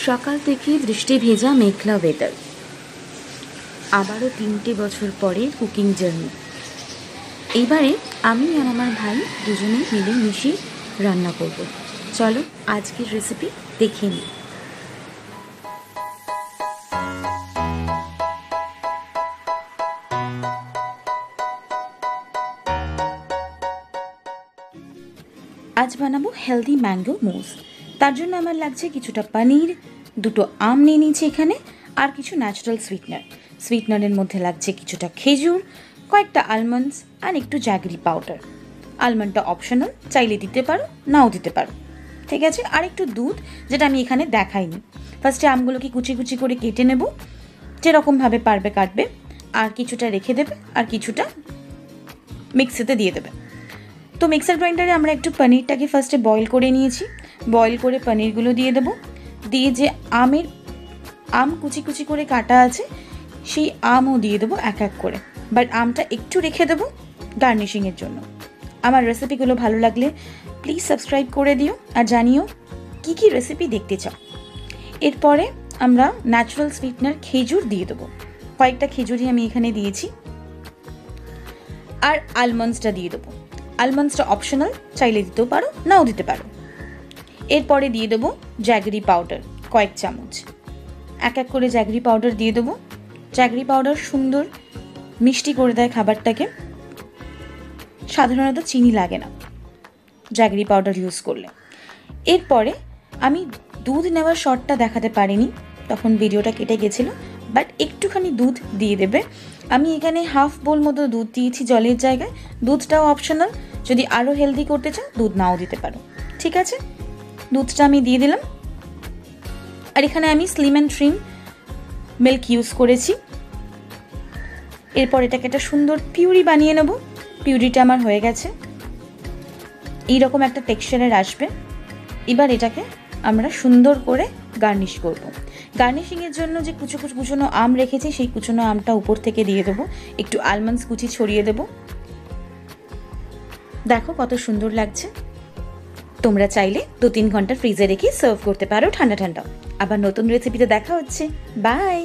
সকাল থেকে বৃষ্টি ভেজা মেঘলা ওয়েদার, আবারও 3টে বছর পরে কুকিং জার্নি। এইবারে আমি আর আমার ভাই দুজনে মিলে মিশে রান্না করব। চলো আজকের রেসিপি দেখে নিই। আজ বানাবো হেলদি ম্যাঙ্গো মুস। তার জন্য আমার লাগছে কিছুটা পনির, দুটো আম নিয়ে নিয়েছি এখানে, আর কিছু ন্যাচারাল সুইটনারের মধ্যে লাগছে কিছুটা খেজুর, কয়েকটা আলমন্ডস আর একটু জ্যাগরি পাউডার। আলমন্ডটা অপশনাল, চাইলে দিতে পারো নাও দিতে পারো, ঠিক আছে। আর একটু দুধ, যেটা আমি এখানে দেখাইনি। ফার্স্টে আমগুলোকে কুচি কুচি করে কেটে নেব, যেরকমভাবে পারবে কাটবে, আর কিছুটা রেখে দেবে আর কিছুটা মিক্সিতে দিয়ে দেবে। তো মিক্সার গ্রাইন্ডারে আমরা একটু পনিরটাকে ফার্স্টে বয়েল করে নিয়েছি। বয়েল করে পনিরগুলো দিয়ে দেবো, দিয়ে যে আম কুচি কুচি করে কাটা আছে সেই আমও দিয়ে দেবো এক এক করে। বাট আমটা একটু রেখে দেবো গার্নিশিংয়ের জন্য। আমার রেসিপিগুলো ভালো লাগলে প্লিজ সাবস্ক্রাইব করে দিও আর জানিও কী কী রেসিপি দেখতে চাও। এরপরে আমরা ন্যাচারাল সুইটনার খেজুর দিয়ে দেবো, কয়েকটা খেজুরই আমি এখানে দিয়েছি। আর আলমন্ডসটা দিয়ে দেবো। আলমন্ডসটা অপশনাল, চাইলে দিতেও পারো নাও দিতে পারো। এরপরে দিয়ে দেবো জ্যাগরি পাউডার কয়েক চামচ, এক এক করে জ্যাগরি পাউডার দিয়ে দেবো। জ্যাগরি পাউডার সুন্দর মিষ্টি করে দেয় খাবারটাকে। সাধারণত চিনি লাগে না জ্যাগরি পাউডার ইউজ করলে। এরপরে আমি দুধ নেওয়ার শটটা দেখাতে পারিনি, তখন ভিডিওটা কেটে গেছিলো, বাট একটুখানি দুধ দিয়ে দেবে। আমি এখানে হাফ বোল মতো দুধ দিয়েছি জলের জায়গায়। দুধটাও অপশনাল, যদি আরও হেলদি করতে চাও দুধ নাও দিতে পারো, ঠিক আছে। দুধটা আমি দিয়ে দিলাম। আর এখানে আমি slim and trim milk use করেছি। এরপর এটাকে একটা সুন্দর পিউরি বানিয়ে নেব। পিউরিটা আমার হয়ে গেছে, এইরকম একটা টেক্সচারের আসবে। এবার এটাকে আমরা সুন্দর করে গার্নিশ করব। গার্নিশিংয়ের জন্য যে কুচনো আম রেখেছি সেই কুচনো আমটা উপর থেকে দিয়ে দেবো, একটু আলমন্ডস কুচি ছড়িয়ে দেবো। দেখো কত সুন্দর লাগছে। তোমরা চাইলে 2-3 ঘন্টা ফ্রিজে রেখে সার্ভ করতে পারো ঠান্ডা ঠান্ডা। আবার নতুন রেসিপিতে দেখা হচ্ছে। বাই।